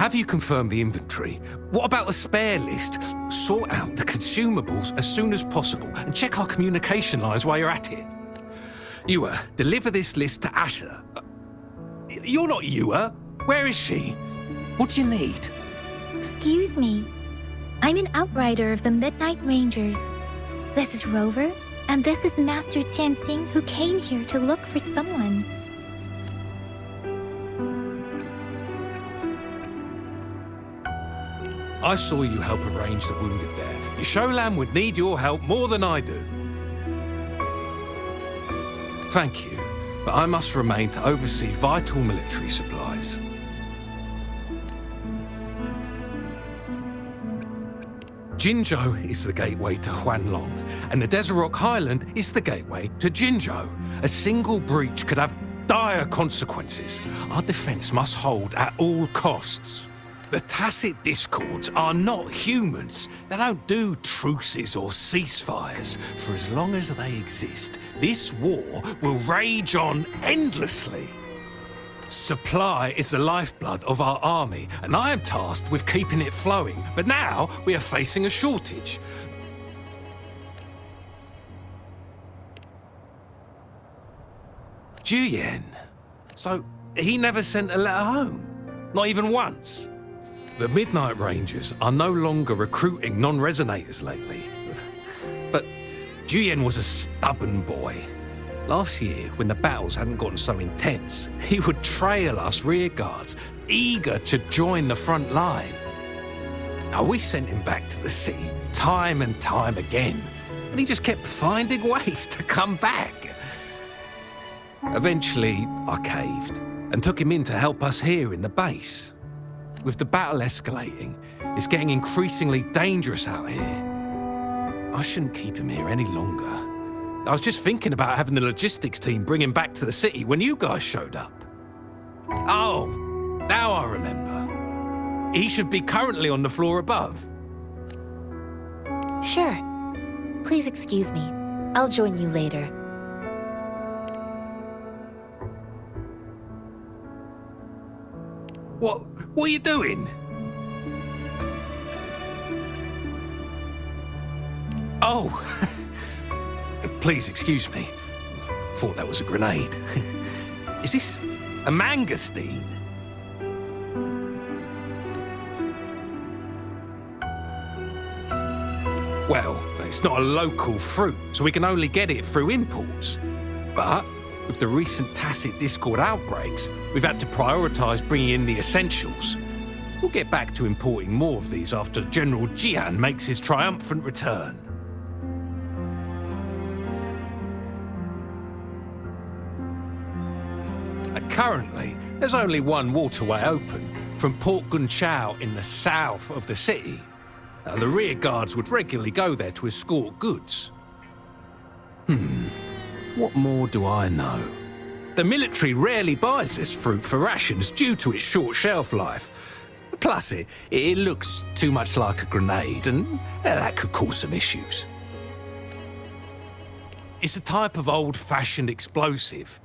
Have you confirmed the inventory? What about the spare list? Sort out the consumables as soon as possible and check our communication lines while you're at it. WuWa, deliver this list to Asher. You're not WuWa. Where is she? What do you need? Excuse me. I'm an outrider of the Midnight Rangers. This is Rover, and this is Master Tianxing, who came here to look for someone. I saw you help arrange the wounded there. Yasholan would need your help more than I do. Thank you, but I must remain to oversee vital military supplies. Jinzhou is the gateway to Huanlong, and the Desert Rock Highland is the gateway to Jinzhou. A single breach could have dire consequences. Our defense must hold at all costs. The Tacit Discords are not humans. They don't do truces or ceasefires. For as long as they exist, this war will rage on endlessly. Supply is the lifeblood of our army, and I am tasked with keeping it flowing. But now we are facing a shortage. Juyen. So he never sent a letter home? Not even once? The Midnight Rangers are no longer recruiting non-resonators lately. But Juyen was a stubborn boy. Last year, when the battles hadn't gotten so intense, he would trail us rearguards, eager to join the front line. Now, we sent him back to the city time and time again, and he just kept finding ways to come back. Eventually, I caved and took him in to help us here in the base. With the battle escalating, it's getting increasingly dangerous out here. I shouldn't keep him here any longer. I was just thinking about having the logistics team bring him back to the city when you guys showed up. Oh, now I remember. He should be currently on the floor above. Sure. Please excuse me. I'll join you later. What are you doing? Oh, please excuse me. Thought that was a grenade. Is this a mangosteen? Well, it's not a local fruit, so we can only get it through imports. But with the recent Tacit Discord outbreaks, we've had to prioritise bringing in the essentials. We'll get back to importing more of these after General Jian makes his triumphant return. Currently, there's only one waterway open, from Port Gunchao in the south of the city. The rear guards would regularly go there to escort goods. What more do I know? The military rarely buys this fruit for rations due to its short shelf life. Plus, it looks too much like a grenade, and that could cause some issues. It's a type of old-fashioned explosive.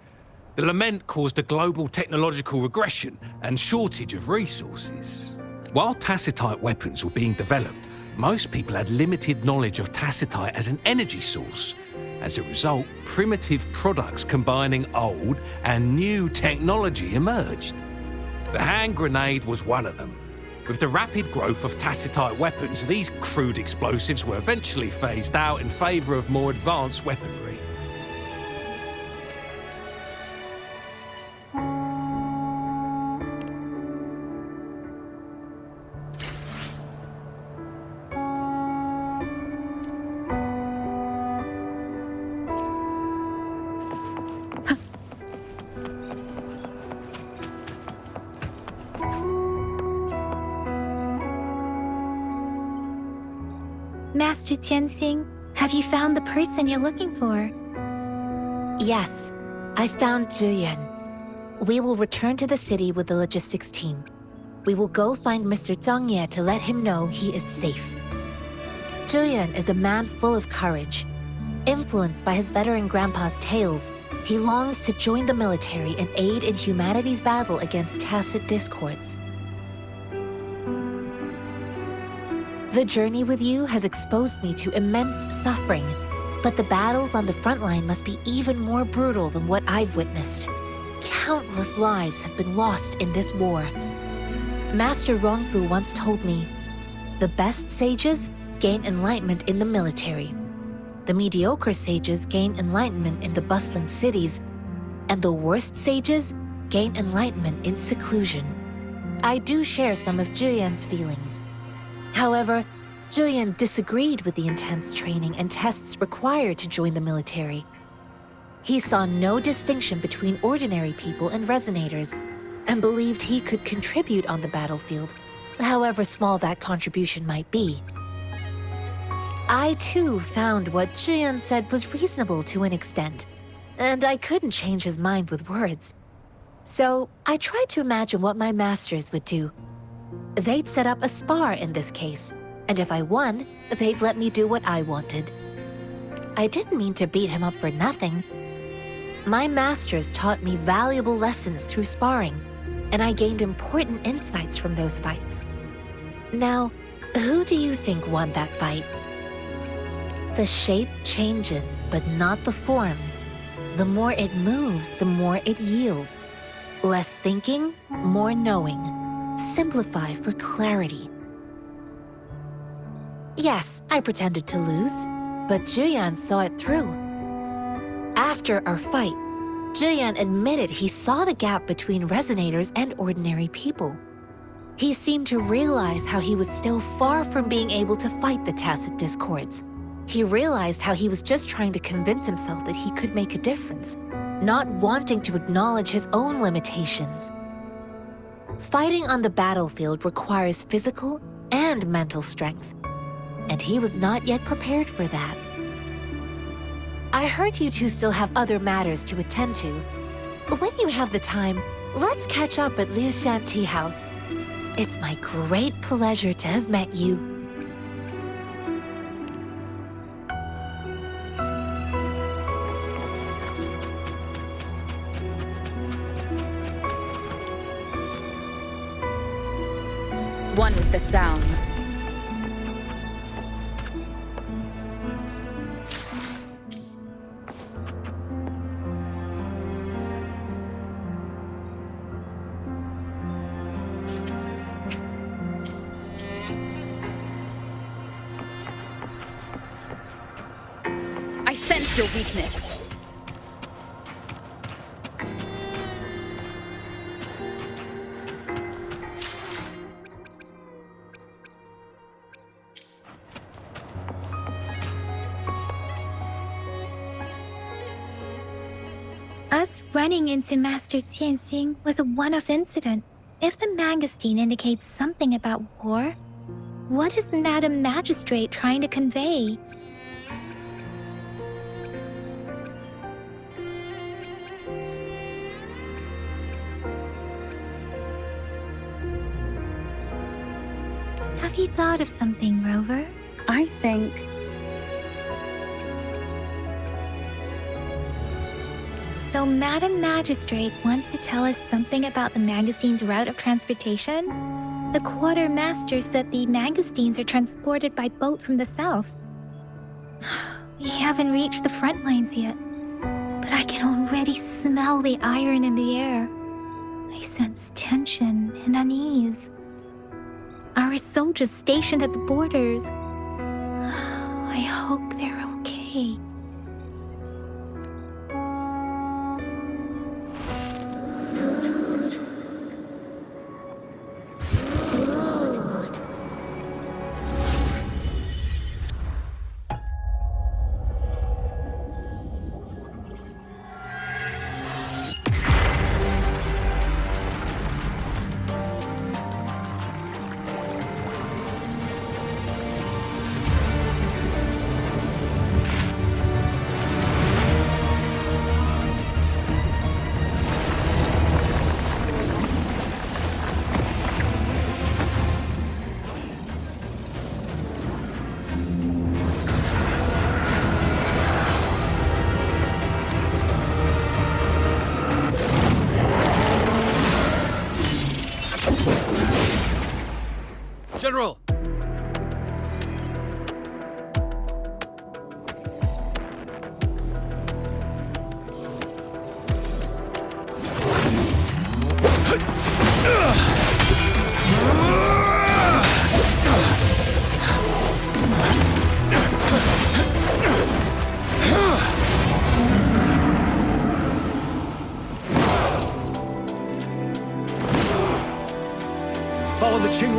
The lament caused a global technological regression and shortage of resources. While tacitite weapons were being developed, most people had limited knowledge of tacitite as an energy source. As a result, primitive products combining old and new technology emerged. The hand grenade was one of them. With the rapid growth of tacitite weapons, these crude explosives were eventually phased out in favour of more advanced weaponry. Master Tianxing, have you found the person you're looking for? Yes, I found Juyen. We will return to the city with the logistics team. We will go find Mr. Zhang Ye to let him know he is safe. Juyen is a man full of courage. Influenced by his veteran grandpa's tales, he longs to join the military and aid in humanity's battle against Tacit Discords. The journey with you has exposed me to immense suffering, but the battles on the front line must be even more brutal than what I've witnessed. Countless lives have been lost in this war. Master Rongfu once told me, the best sages gain enlightenment in the military. The mediocre sages gain enlightenment in the bustling cities, and the worst sages gain enlightenment in seclusion. I do share some of Juyan's feelings. However, Juyan disagreed with the intense training and tests required to join the military. He saw no distinction between ordinary people and resonators, and believed he could contribute on the battlefield, however small that contribution might be. I too found what Juyan said was reasonable to an extent, and I couldn't change his mind with words. So I tried to imagine what my masters would do. They'd set up a spar in this case, and if I won, they'd let me do what I wanted. I didn't mean to beat him up for nothing. My masters taught me valuable lessons through sparring, and I gained important insights from those fights. Now, who do you think won that fight? The shape changes, but not the forms. The more it moves, the more it yields. Less thinking, more knowing. Simplify for clarity. Yes, I pretended to lose, but Juyan saw it through. After our fight, Juyan admitted he saw the gap between resonators and ordinary people. He seemed to realize how he was still far from being able to fight the tacit discords. He realized how he was just trying to convince himself that he could make a difference, not wanting to acknowledge his own limitations. Fighting on the battlefield requires physical and mental strength, and he was not yet prepared for that. I heard you two still have other matters to attend to. When you have the time, let's catch up at Liu Shan Tea House. It's my great pleasure to have met you. One with the sounds. I sense your weakness. Us running into Master Tianxing was a one-off incident. If the Mangosteen indicates something about war, what is Madam Magistrate trying to convey? Have you thought of something, Rover? I think... So Madam Magistrate wants to tell us something about the Mangosteen's route of transportation? The Quartermaster said the Mangosteens are transported by boat from the south. We haven't reached the front lines yet, but I can already smell the iron in the air. I sense tension and unease. Our soldiers stationed at the borders. I hope they're okay. General!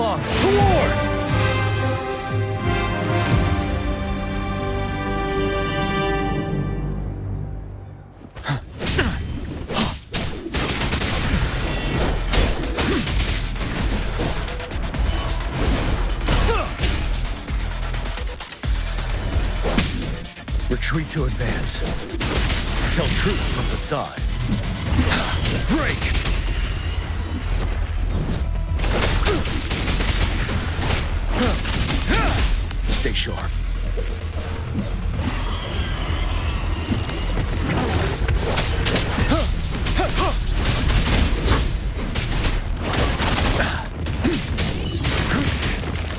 on, to war! Retreat to advance. Tell truth from the side. Break! Stay sharp.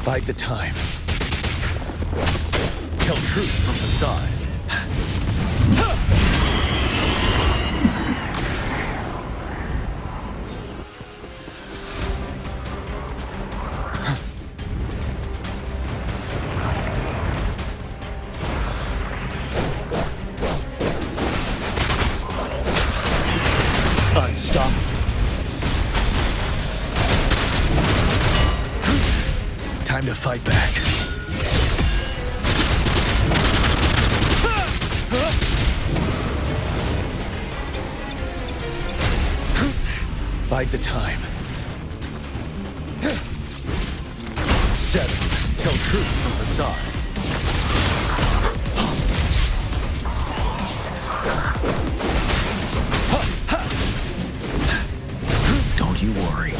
Bide the time. Tell truth from the side. Unstoppable. Time to fight back. Bide the time. 7. Tell truth from the side. Don't you worry.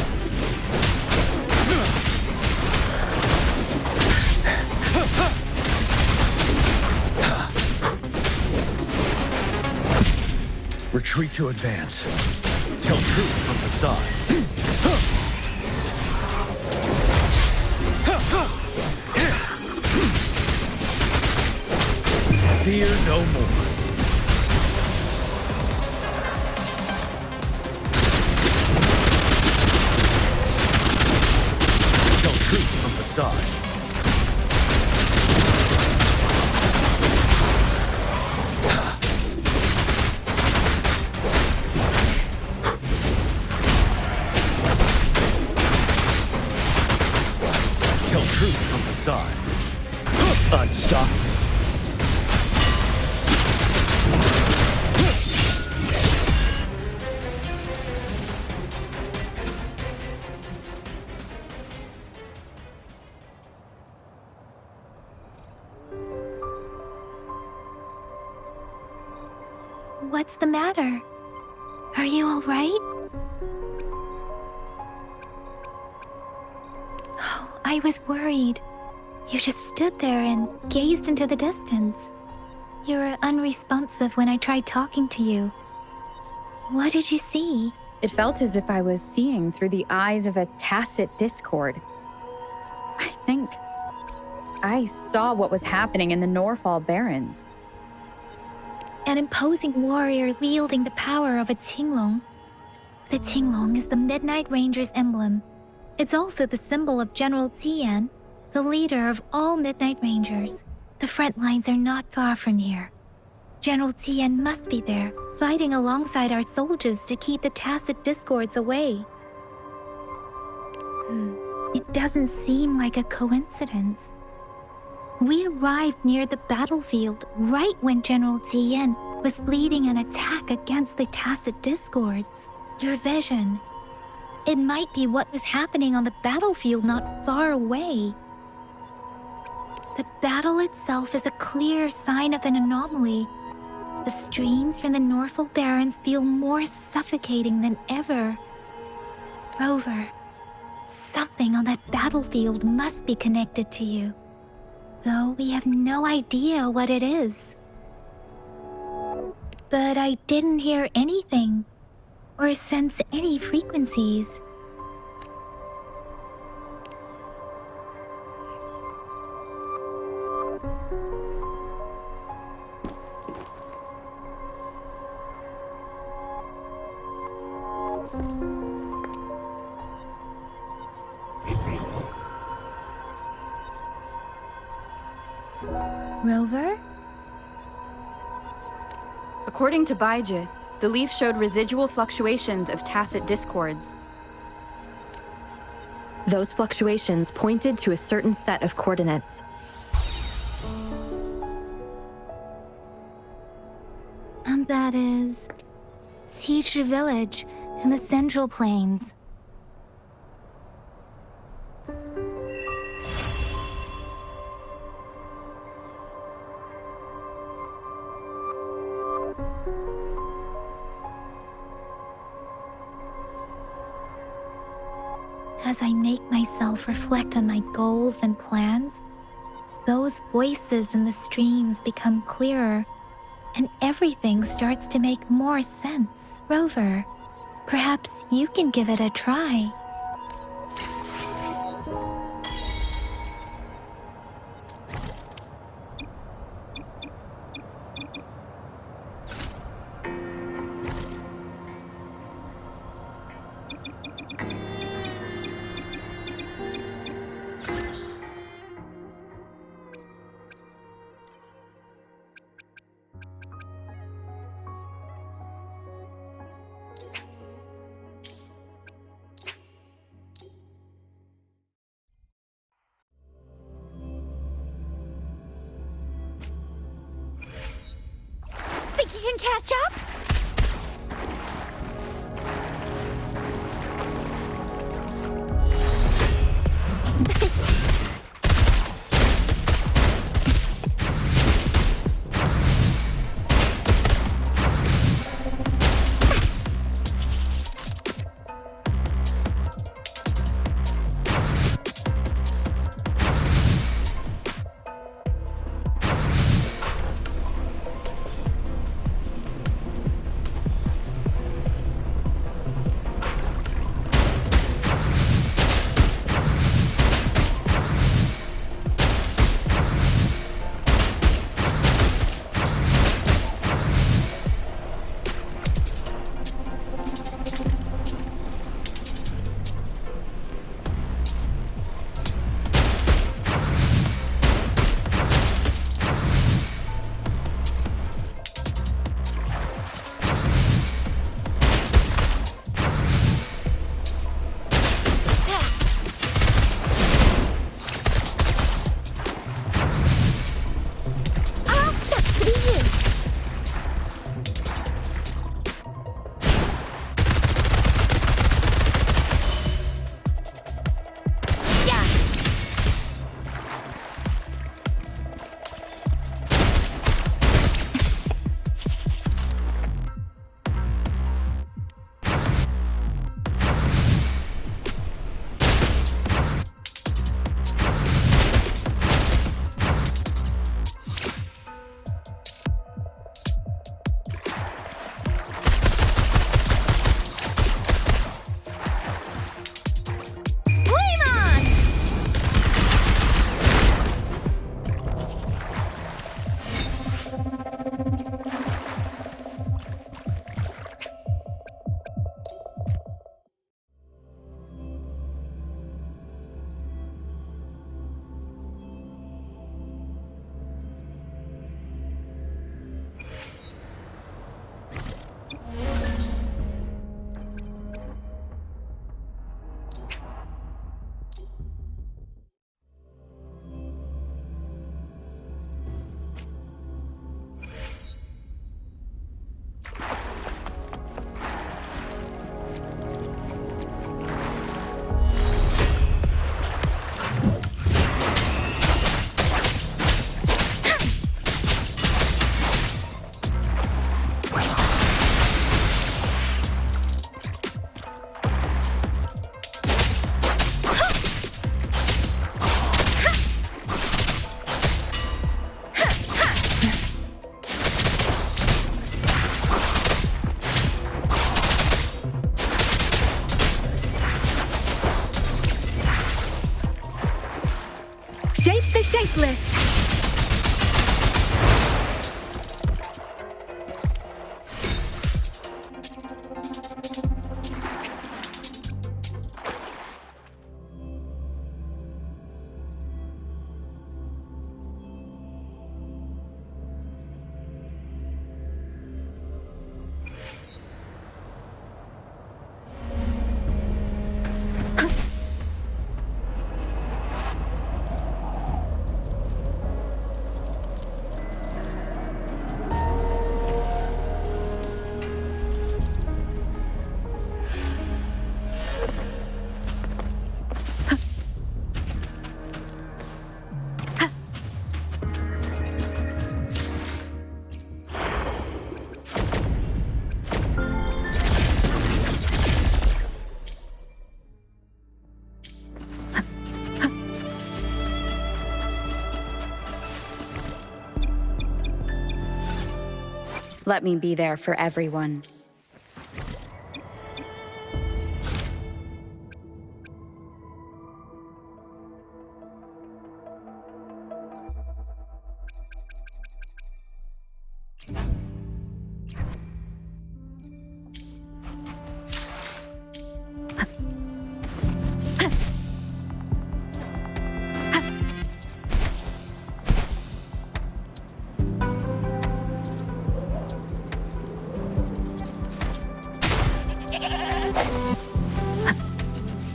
Retreat to advance. Tell truth from the side. Fear no more. Tell truth from the side. Tell truth from the side. Unstoppable. What's the matter? Are you all right? Oh, I was worried. You just stood there and gazed into the distance. You were unresponsive when I tried talking to you. What did you see? It felt as if I was seeing through the eyes of a tacit discord. I think I saw what was happening in the Norfall Barrens. An imposing warrior wielding the power of a Tinglong. The Tinglong is the Midnight Ranger's emblem. It's also the symbol of General Tian, the leader of all Midnight Rangers. The front lines are not far from here. General Tian must be there, fighting alongside our soldiers to keep the tacit discords away. It doesn't seem like a coincidence. We arrived near the battlefield right when General Tian was leading an attack against the tacit discords. Your vision. It might be what was happening on the battlefield not far away. The battle itself is a clear sign of an anomaly. The streams from the Norfall Barrens feel more suffocating than ever. Rover, something on that battlefield must be connected to you, though we have no idea what it is. But I didn't hear anything, or sense any frequencies. Rover? According to Baiji, the leaf showed residual fluctuations of tacit discords. Those fluctuations pointed to a certain set of coordinates. And that is... Teacher Village in the Central Plains. As I make myself reflect on my goals and plans, those voices in the streams become clearer, and everything starts to make more sense. Rover, perhaps you can give it a try. Think you can catch up? Shapeless. Let me be there for everyone.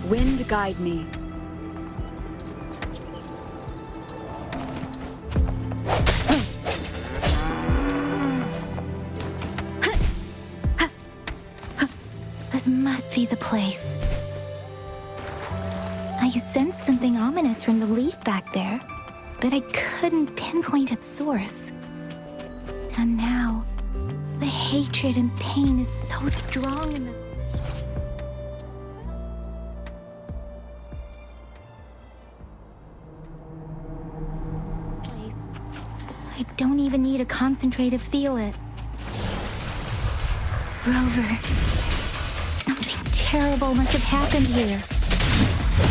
Wind guide me. This must be the place. I sensed something ominous from the leaf back there, but I couldn't pinpoint its source. And now, the hatred and pain is so strong in this. I don't even need a concentrate to feel it. Rover, something terrible must have happened here.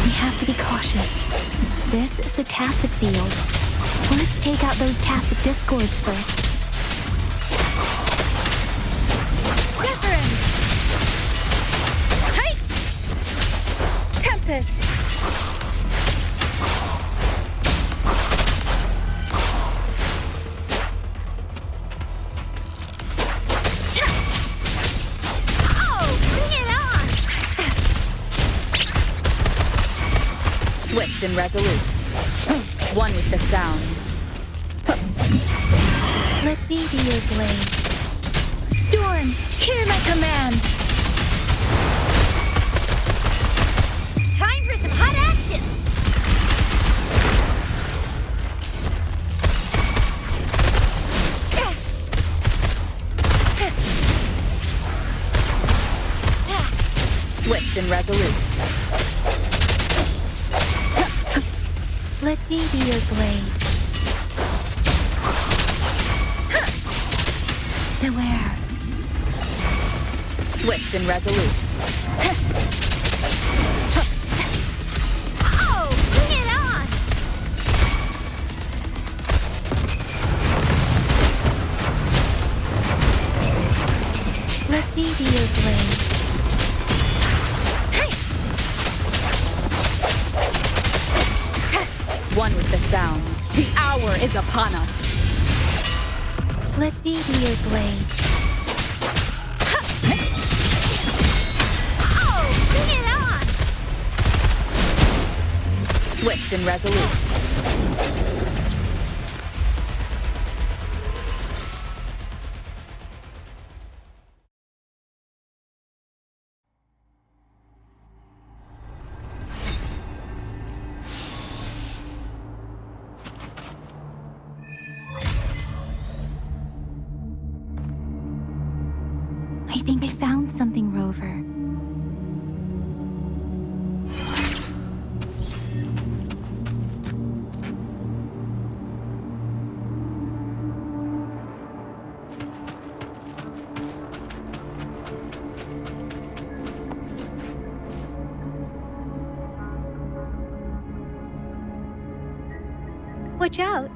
We have to be cautious. This is a tacit field. Let's take out those tacit discords first. Reference! Hey! Tempest! Swift and resolute. One with the sounds. Let me be your blade. Storm, hear my command! Time for some hot action! Swift and resolute. Let me be your blade. Beware. Swift and resolute. Oh, bring it on! Let me be your blade. One with the sounds. The hour is upon us. Let me be your blade. Oh, bring it on! Swift and resolute. I think I found something, Rover. Watch out!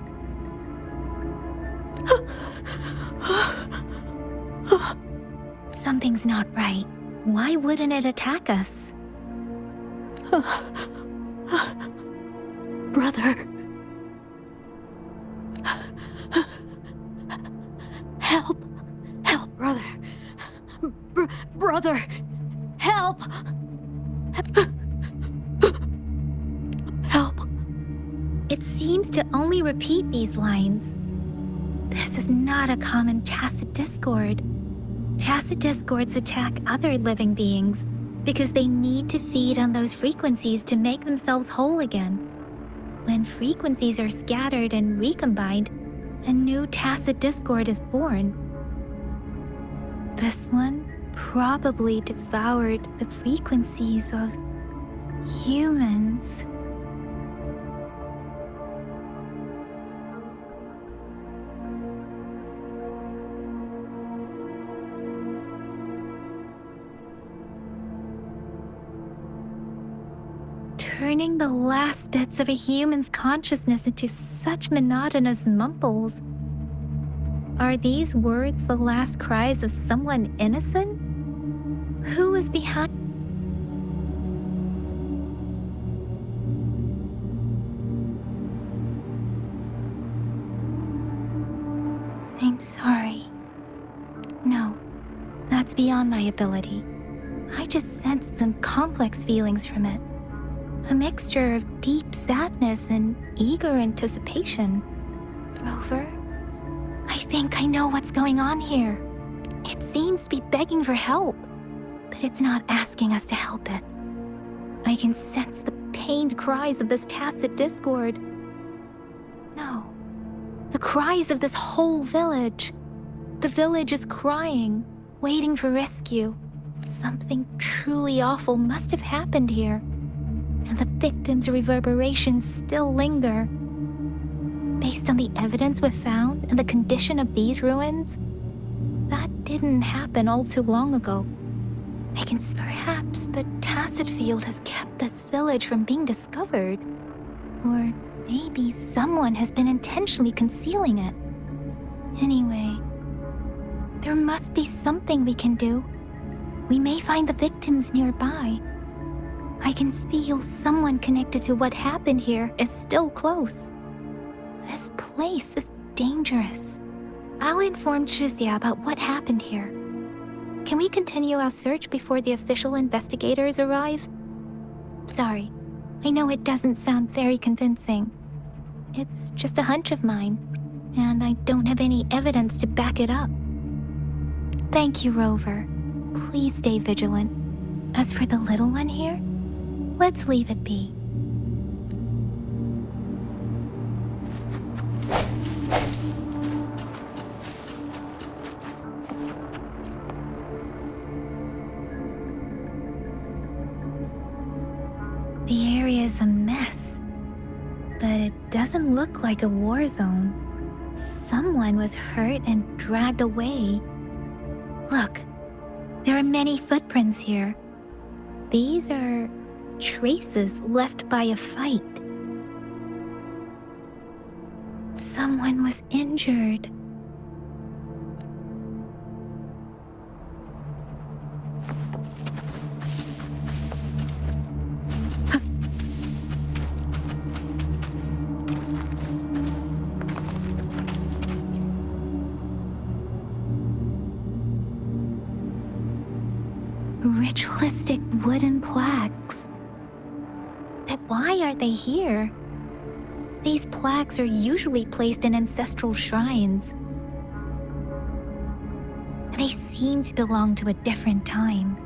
Something's not right. Why wouldn't it attack us? Brother. Help. Help, brother. Brother. Help. Help. It seems to only repeat these lines. This is not a common tacit discord. Tacit discords attack other living beings because they need to feed on those frequencies to make themselves whole again. When frequencies are scattered and recombined, a new tacit discord is born. This one probably devoured the frequencies of humans. turning the last bits of a human's consciousness into such monotonous mumbles. Are these words the last cries of someone innocent? Who is behind? I'm sorry. No, that's beyond my ability. I just sensed some complex feelings from it. A mixture of deep sadness and eager anticipation. Rover, I think I know what's going on here. It seems to be begging for help, but it's not asking us to help it. I can sense the pained cries of this tacit discord. No, the cries of this whole village. The village is crying, waiting for rescue. Something truly awful must have happened here, and the victims' reverberations still linger. Based on the evidence we've found and the condition of these ruins, that didn't happen all too long ago. I can perhaps the tacit field has kept this village from being discovered, or maybe someone has been intentionally concealing it. Anyway, there must be something we can do. We may find the victims nearby. I can feel someone connected to what happened here is still close. This place is dangerous. I'll inform Chuzia about what happened here. Can we continue our search before the official investigators arrive? Sorry, I know it doesn't sound very convincing. It's just a hunch of mine, and I don't have any evidence to back it up. Thank you, Rover. Please stay vigilant. As for the little one here, let's leave it be. The area is a mess, but it doesn't look like a war zone. Someone was hurt and dragged away. Look, there are many footprints here. These are traces left by a fight. Someone was injured. Ritualistic wooden plaques. But why are they here? These plaques are usually placed in ancestral shrines. They seem to belong to a different time.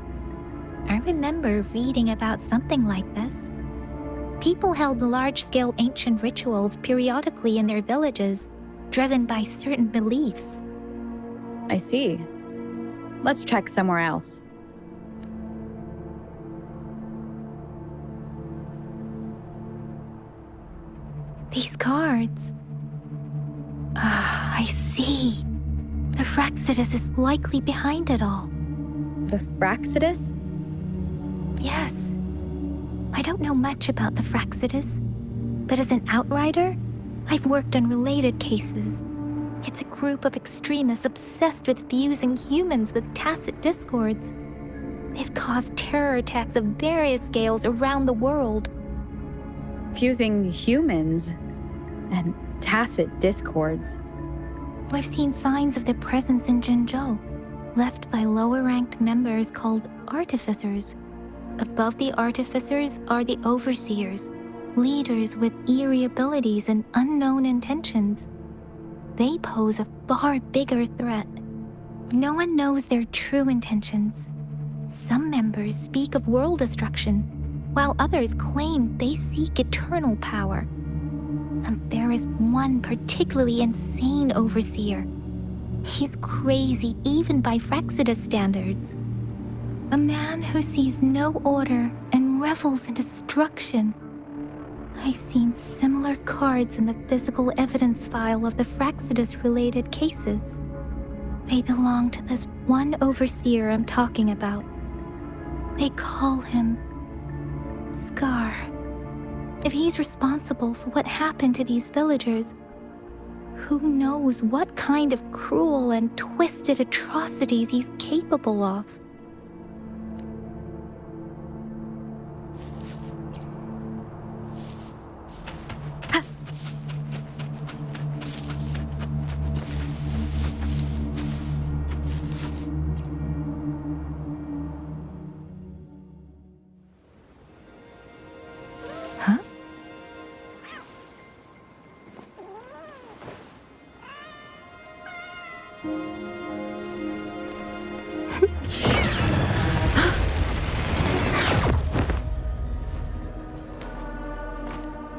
I remember reading about something like this. People held large-scale ancient rituals periodically in their villages, driven by certain beliefs. I see. Let's check somewhere else. These cards. I see. The Fraxidus is likely behind it all. The Fraxidus? Yes. I don't know much about the Fraxidus, but as an outrider, I've worked on related cases. It's a group of extremists obsessed with fusing humans with tacit discords. They've caused terror attacks of various scales around the world. Fusing humans and tacit discords. We've seen signs of their presence in Jinzhou, left by lower-ranked members called artificers. Above the artificers are the overseers, leaders with eerie abilities and unknown intentions. They pose a far bigger threat. No one knows their true intentions. Some members speak of world destruction, while others claim they seek eternal power. And there is one particularly insane overseer. He's crazy even by Fraxidus standards. A man who sees no order and revels in destruction. I've seen similar cards in the physical evidence file of the Fraxidus-related cases. They belong to this one overseer I'm talking about. They call him Scar. If he's responsible for what happened to these villagers, who knows what kind of cruel and twisted atrocities he's capable of? Huh?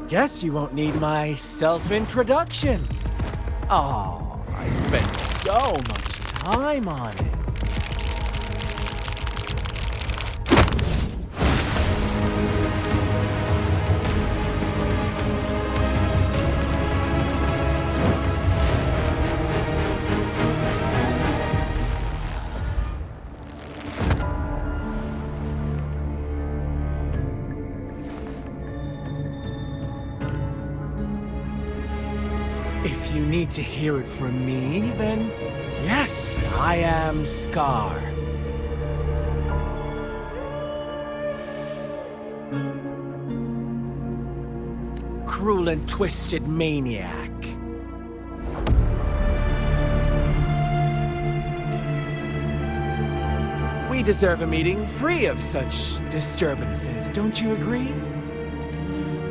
Guess you won't need my self-introduction. Oh, I spent so much time on it. If you need to hear it from me, then yes, I am Scar. Cruel and twisted maniac. We deserve a meeting free of such disturbances, don't you agree?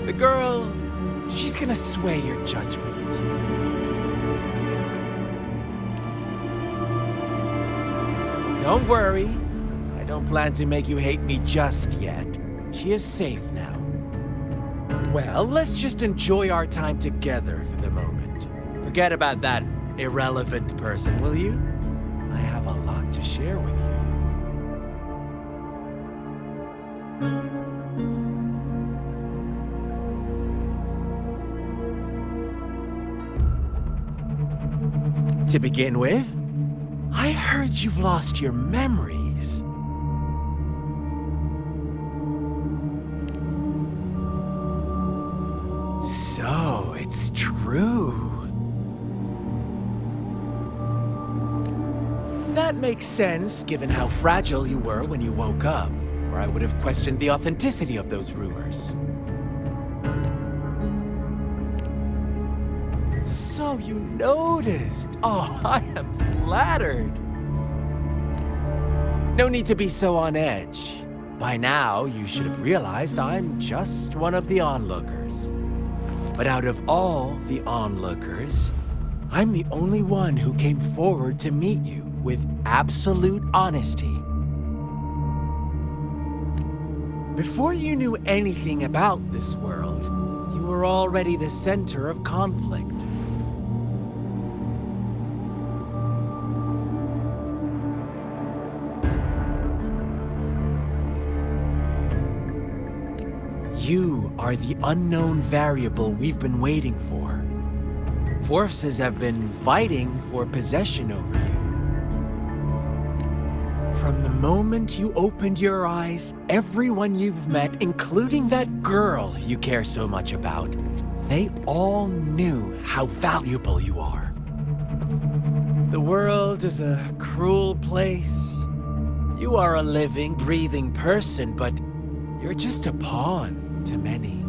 The girl, she's gonna sway your judgment. Don't worry. I don't plan to make you hate me just yet. She is safe now. Well, let's just enjoy our time together for the moment. Forget about that irrelevant person, will you? I have a lot to share with you. To begin with, I heard you've lost your memories. So, it's true. That makes sense, given how fragile you were when you woke up, or I would have questioned the authenticity of those rumors. So you noticed. Oh, I am flattered. No need to be so on edge. By now, you should have realized I'm just one of the onlookers. But out of all the onlookers, I'm the only one who came forward to meet you with absolute honesty. Before you knew anything about this world, you were already the center of conflict. You are the unknown variable we've been waiting for. Forces have been fighting for possession over you. From the moment you opened your eyes, everyone you've met, including that girl you care so much about, they all knew how valuable you are. The world is a cruel place. You are a living, breathing person, but you're just a pawn to many.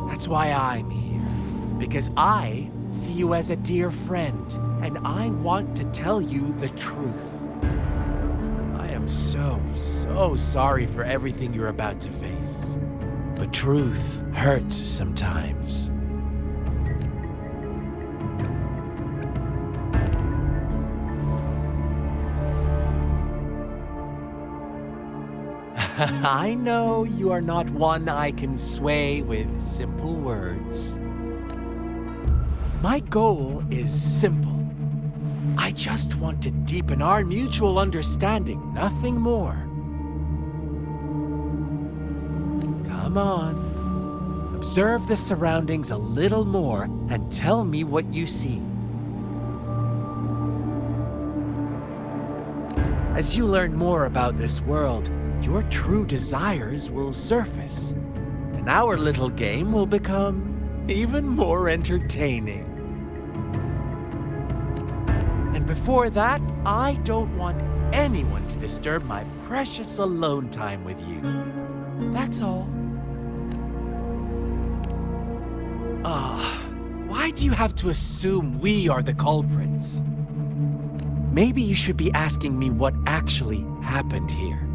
That's why I'm here, because I see you as a dear friend, and I want to tell you the truth. I am so sorry for everything you're about to face, but truth hurts sometimes. I know you are not one I can sway with simple words. My goal is simple. I just want to deepen our mutual understanding, nothing more. Come on. Observe the surroundings a little more and tell me what you see. As you learn more about this world, your true desires will surface. and our little game will become even more entertaining. And before that, I don't want anyone to disturb my precious alone time with you. That's all. Why do you have to assume we are the culprits? Maybe you should be asking me what actually happened here.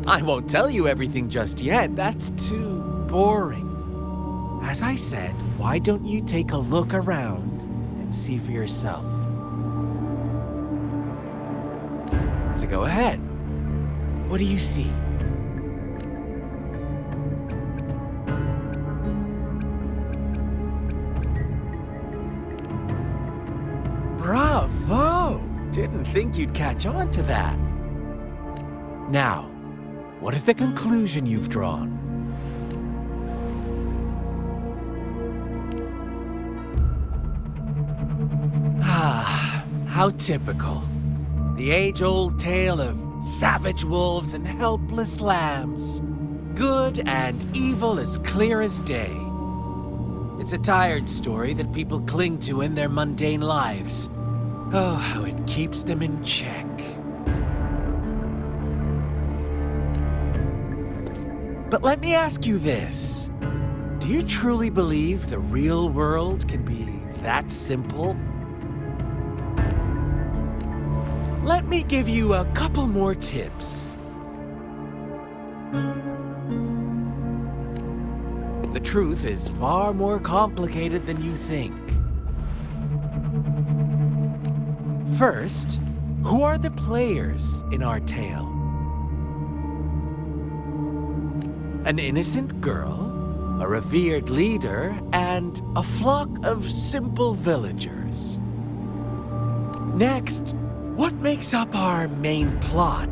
I won't tell you everything just yet. That's too boring. As I said, why don't you take a look around and see for yourself? So go ahead. What do you see? Bravo! Didn't think you'd catch on to that. Now, what is the conclusion you've drawn? How typical. The age-old tale of savage wolves and helpless lambs. Good and evil as clear as day. It's a tired story that people cling to in their mundane lives. Oh, how it keeps them in check. But let me ask you this. Do you truly believe the real world can be that simple? Let me give you a couple more tips. The truth is far more complicated than you think. First, who are the players in our tale? An innocent girl, a revered leader, and a flock of simple villagers. Next, what makes up our main plot?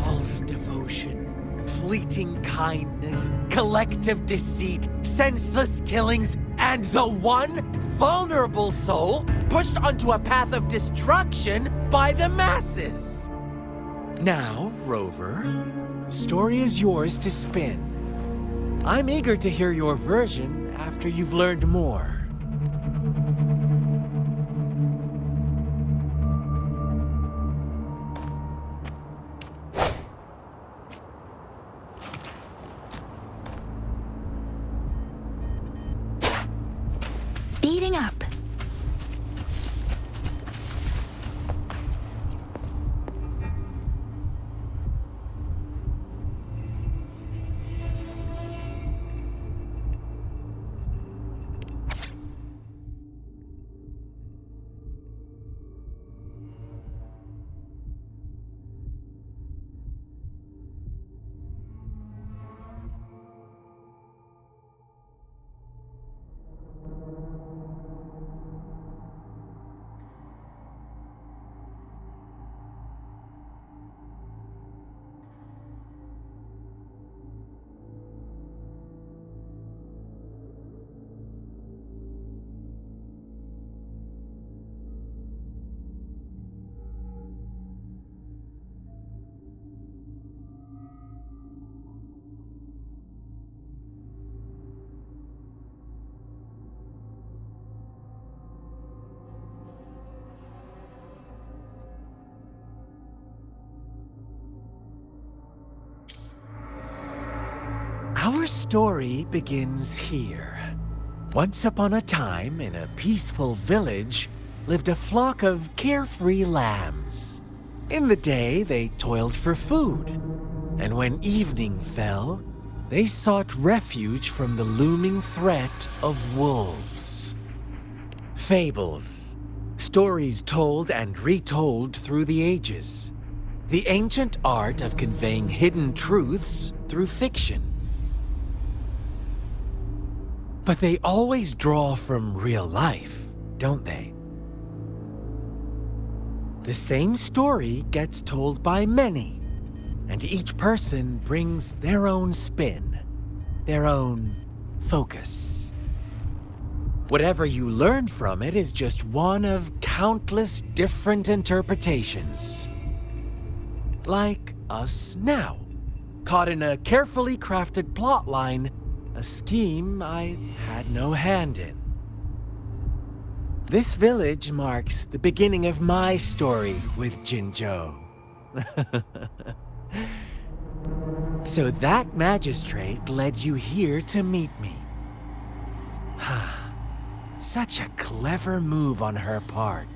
False devotion, fleeting kindness, collective deceit, senseless killings, and the one vulnerable soul pushed onto a path of destruction by the masses. Now, Rover, the story is yours to spin. I'm eager to hear your version after you've learned more. Speeding up. Our story begins here. Once upon a time, in a peaceful village, lived a flock of carefree lambs. In the day, they toiled for food, and when evening fell, they sought refuge from the looming threat of wolves. Fables, stories told and retold through the ages. The ancient art of conveying hidden truths through fiction. But they always draw from real life, don't they? The same story gets told by many, and each person brings their own spin, their own focus. Whatever you learn from it is just one of countless different interpretations. Like us now. caught in a carefully crafted plotline, a scheme I had no hand in. This village marks the beginning of my story with Jinzhou. So that magistrate led you here to meet me. Such a clever move on her part.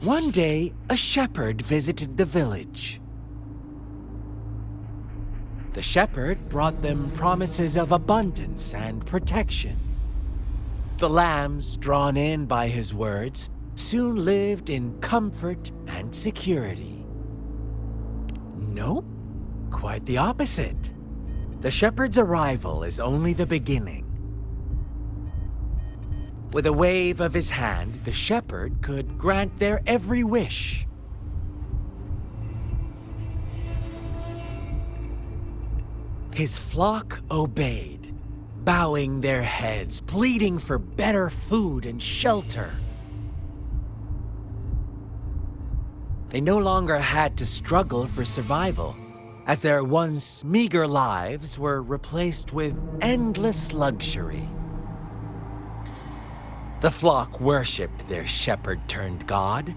One day, a shepherd visited the village. The shepherd brought them promises of abundance and protection. The lambs, drawn in by his words, soon lived in comfort and security. Nope, quite the opposite. The shepherd's arrival is only the beginning. With a wave of his hand, the shepherd could grant their every wish. His flock obeyed, bowing their heads, pleading for better food and shelter. They no longer had to struggle for survival, as their once meager lives were replaced with endless luxury. The flock worshipped their shepherd-turned-god,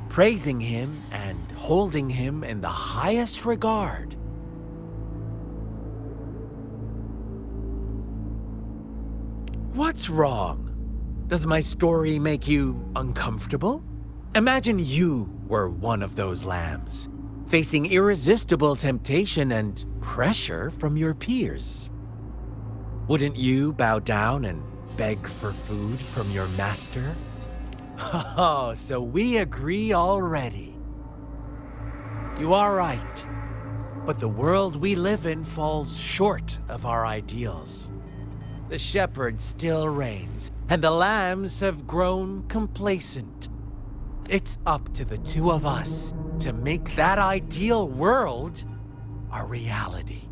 praising him and holding him in the highest regard. What's wrong? Does my story make you uncomfortable? Imagine you were one of those lambs, facing irresistible temptation and pressure from your peers. Wouldn't you bow down and beg for food from your master? Oh, so we agree already. You are right, but the world we live in falls short of our ideals. The shepherd still reigns, and the lambs have grown complacent. It's up to the two of us to make that ideal world a reality.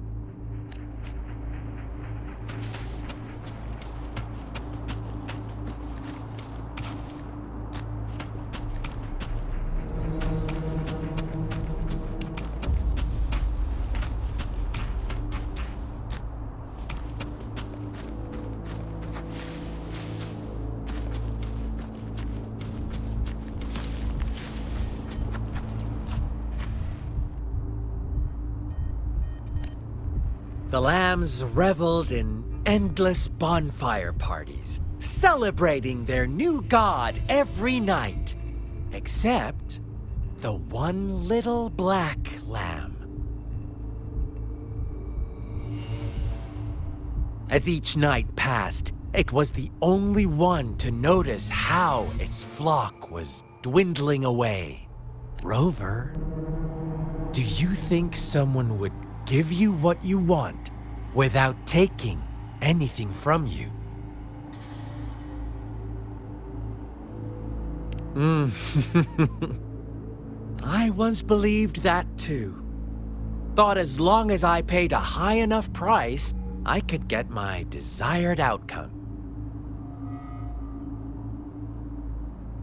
The lambs reveled in endless bonfire parties, celebrating their new god every night, except the one little black lamb. As each night passed, it was the only one to notice how its flock was dwindling away. Rover, do you think someone would give you what you want without taking anything from you? I once believed that too. Thought as long as I paid a high enough price, I could get my desired outcome.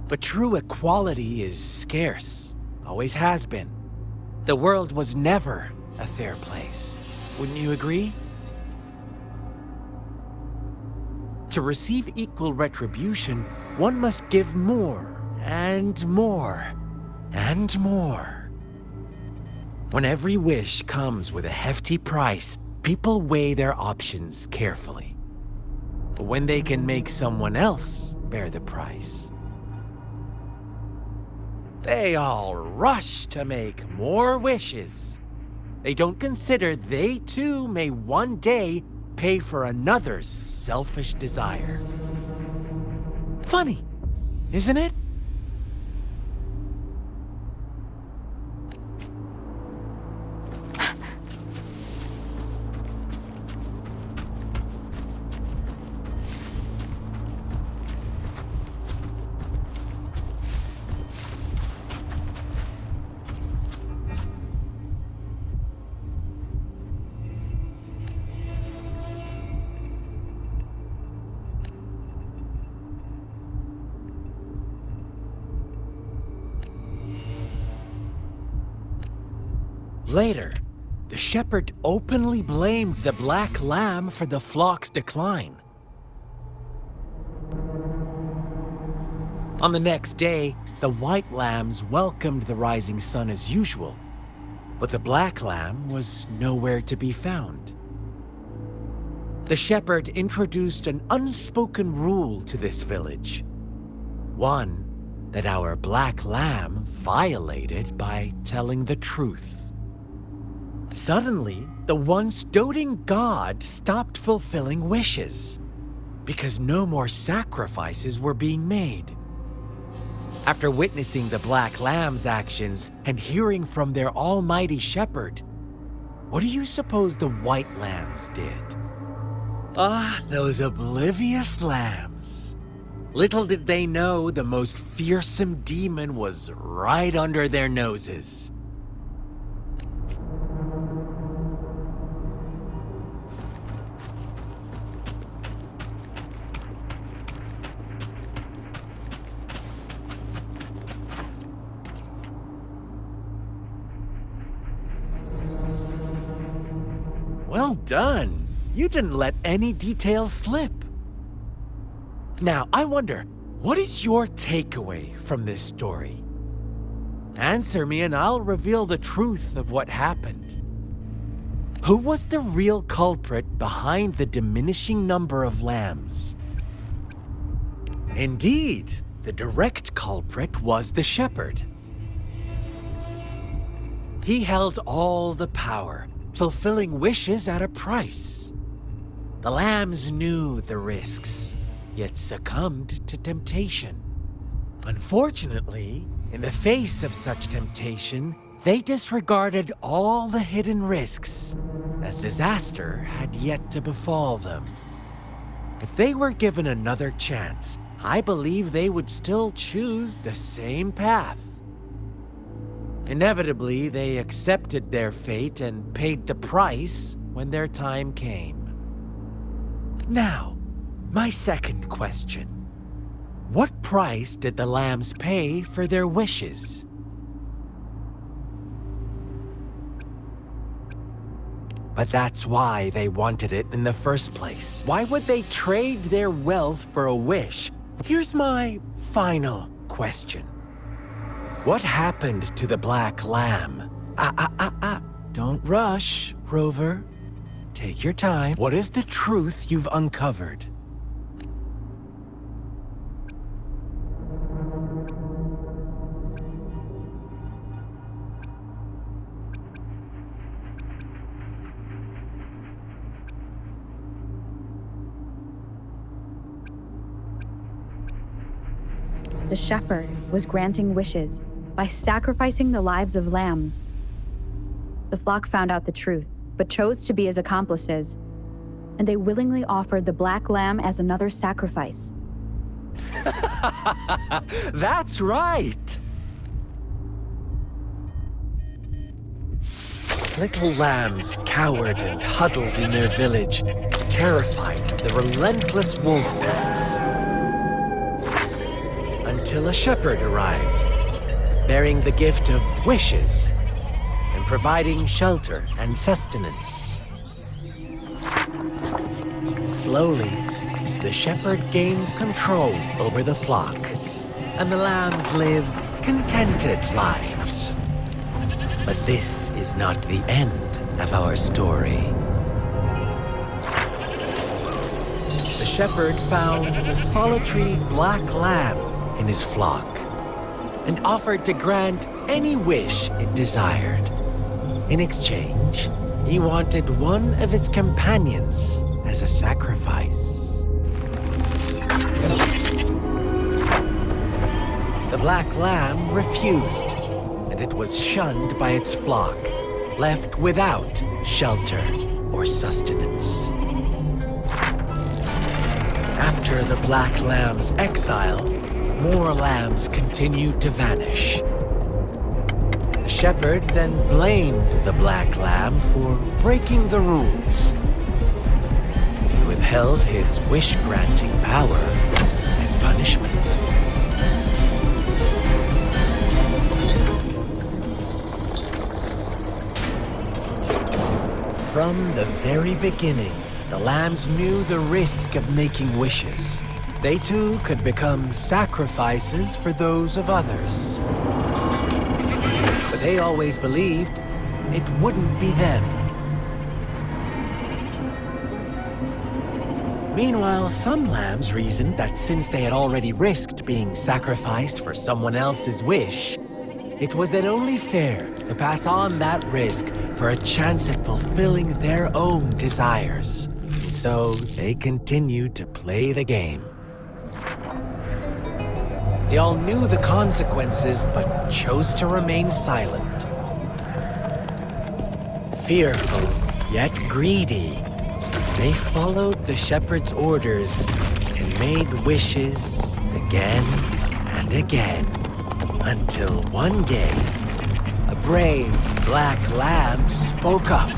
But true equality is scarce, always has been. The world was never a fair place. Wouldn't you agree? To receive equal retribution, one must give more and more and more. When every wish comes with a hefty price, people weigh their options carefully. But when they can make someone else bear the price, they all rush to make more wishes. They don't consider they too may one day pay for another's selfish desire. Funny, isn't it? Later, the shepherd openly blamed the black lamb for the flock's decline. On the next day, the white lambs welcomed the rising sun as usual, but the black lamb was nowhere to be found. The shepherd introduced an unspoken rule to this village, one that our black lamb violated by telling the truth. Suddenly, the once doting god stopped fulfilling wishes because no more sacrifices were being made. After witnessing the black lamb's actions and hearing from their almighty shepherd, what do you suppose the white lambs did? Ah, those oblivious lambs. Little did they know the most fearsome demon was right under their noses. Well done. You didn't let any details slip. Now, I wonder, what is your takeaway from this story? Answer me and I'll reveal the truth of what happened. Who was the real culprit behind the diminishing number of lambs? Indeed, the direct culprit was the shepherd. He held all the power, fulfilling wishes at a price. The lambs knew the risks, yet succumbed to temptation. Unfortunately, in the face of such temptation, they disregarded all the hidden risks, as disaster had yet to befall them. If they were given another chance, I believe they would still choose the same path. Inevitably, they accepted their fate and paid the price when their time came. Now, my second question. What price did the lambs pay for their wishes? But that's why they wanted it in the first place. Why would they trade their wealth for a wish? Here's my final question. What happened to the black lamb? Don't rush, Rover. Take your time. What is the truth you've uncovered? The shepherd was granting wishes by sacrificing the lives of lambs. The flock found out the truth, but chose to be his accomplices, and they willingly offered the black lamb as another sacrifice. That's right! Little lambs cowered and huddled in their village, terrified of the relentless wolf packs. Until a shepherd arrived, bearing the gift of wishes and providing shelter and sustenance. Slowly, the shepherd gained control over the flock, and the lambs lived contented lives. But this is not the end of our story. The shepherd found the solitary black lamb in his flock. and offered to grant any wish it desired. In exchange, he wanted one of its companions as a sacrifice. The black lamb refused, and it was shunned by its flock, left without shelter or sustenance. After the black lamb's exile, more lambs continued to vanish. The shepherd then blamed the black lamb for breaking the rules. He withheld his wish-granting power as punishment. From the very beginning, the lambs knew the risk of making wishes. They too could become sacrifices for those of others. But they always believed it wouldn't be them. Meanwhile, some lambs reasoned that since they had already risked being sacrificed for someone else's wish, it was then only fair to pass on that risk for a chance at fulfilling their own desires. And so they continued to play the game. They all knew the consequences, but chose to remain silent. Fearful, yet greedy, they followed the shepherd's orders and made wishes again and again. Until one day, a brave black lamb spoke up,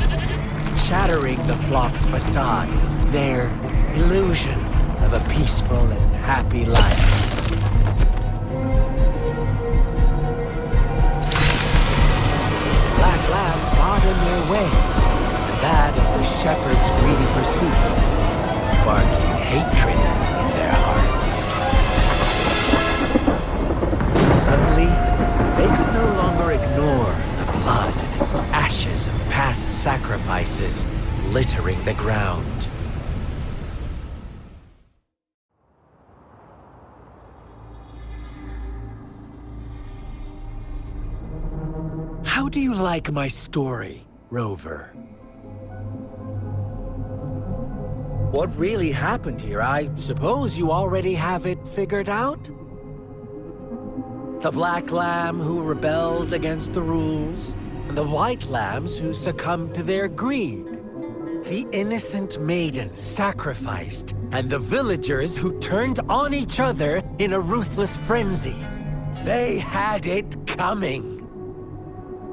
shattering the flock's facade, their illusion of a peaceful and happy life. Black lamb got in their way, and that of the shepherd's greedy pursuit, sparking hatred in their hearts. Suddenly, they could no longer ignore the blood and ashes of past sacrifices littering the ground. How do you like my story, Rover? What really happened here? I suppose you already have it figured out? The black lamb who rebelled against the rules, and the white lambs who succumbed to their greed. The innocent maiden sacrificed, and the villagers who turned on each other in a ruthless frenzy. They had it coming.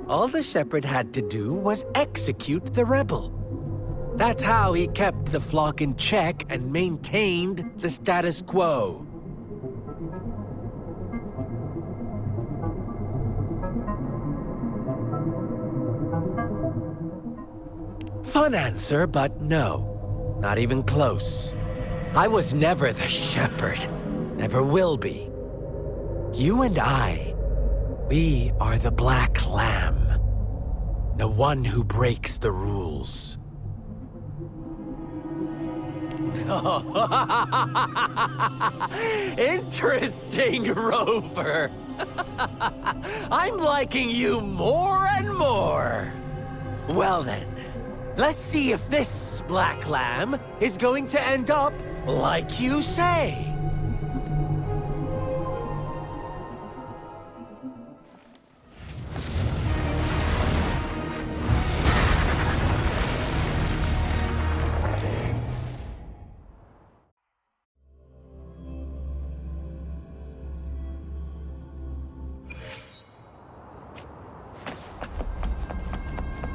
All the shepherd had to do was execute the rebel. That's how he kept the flock in check and maintained the status quo. Fun answer, but no. Not even close. I was never the shepherd. Never will be. You and I, we are the black lamb. The one who breaks the rules. Interesting, Rover. I'm liking you more and more. Well then, let's see if this black lamb is going to end up like you say.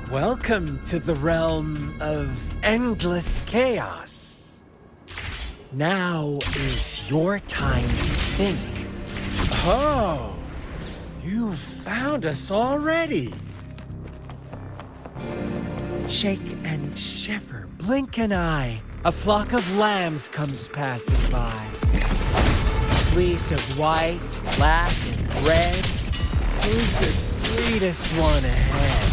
Welcome to the realm of endless chaos. Now is your time to think. Oh, you found us already. Shake and shiver, blink an eye. A flock of lambs comes passing by. A fleece of white, black, and red. Who's the sweetest one ahead?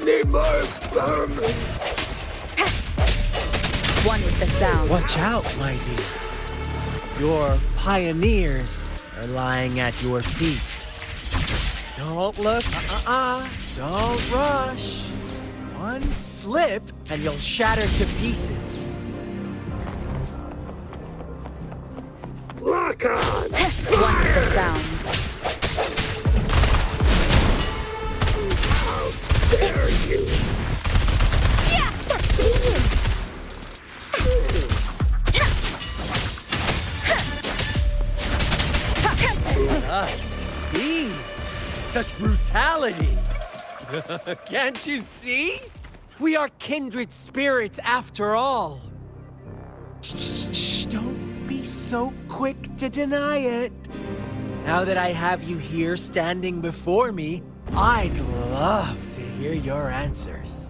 Need more sperm. One with the sound. Watch out, my dear. Your pioneers are lying at your feet. Don't look. Don't rush. One slip and you'll shatter to pieces. One with the sounds. Yeah, sucks to be you. Such speed. Such brutality. Can't you see? We are kindred spirits after all. Shh, don't be so quick to deny it. Now that I have you here standing before me, I'd love to hear your answers.